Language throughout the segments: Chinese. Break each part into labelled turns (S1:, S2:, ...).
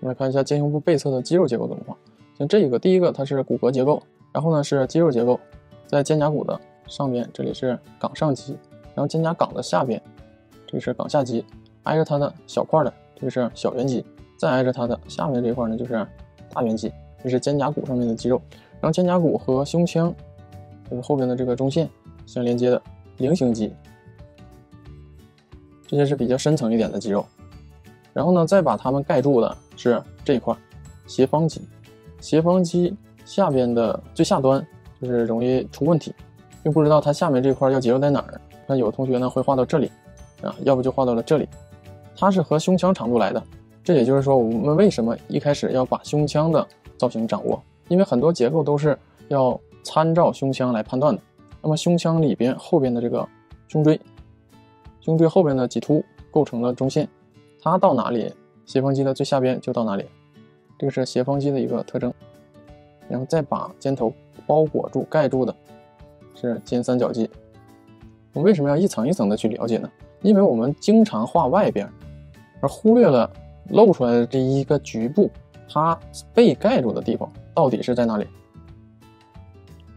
S1: 我们来看一下肩胸部背侧的肌肉结构怎么画。像这个，第一个它是骨骼结构，然后呢是肌肉结构，在肩胛骨的上边，这里是冈上肌，然后肩胛冈的下边，这个是冈下肌，挨着它的小块的这个是小圆肌，再挨着它的下面这一块呢就是大圆肌，这是肩胛骨上面的肌肉。然后肩胛骨和胸腔就是后边的这个中线相连接的菱形肌，这些是比较深层一点的肌肉。然后呢，再把它们盖住的是这一块斜方肌。斜方肌下边的最下端就是容易出问题，并不知道它下面这块要结合在哪儿。看有同学呢会画到这里啊，要不就画到了这里，它是和胸腔长度来的。这也就是说，我们为什么一开始要把胸腔的造型掌握，因为很多结构都是要参照胸腔来判断的。那么胸腔里边后边的这个胸椎后边的棘突构成了中线，它到哪里，斜方肌的最下边就到哪里，这个是斜方肌的一个特征。然后再把肩头包裹住盖住的是肩三角肌。我们为什么要一层一层的去了解呢？因为我们经常画外边，而忽略了露出来的这一个局部，它被盖住的地方到底是在哪里。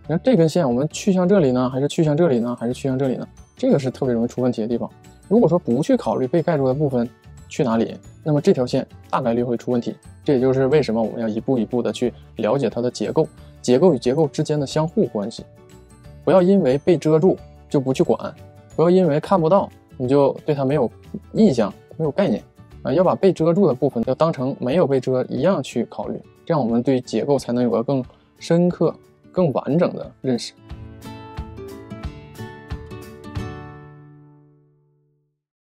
S1: 你看这根线，我们去向这里呢，还是去向这里呢，还是去向这里呢？这个是特别容易出问题的地方。如果说不去考虑被盖住的部分去哪里，那么这条线大概率会出问题。这也就是为什么我们要一步一步的去了解它的结构，结构与结构之间的相互关系。不要因为被遮住就不去管，不要因为看不到你就对它没有印象、没有概念啊！要把被遮住的部分要当成没有被遮一样去考虑，这样我们对结构才能有个更深刻、更完整的认识。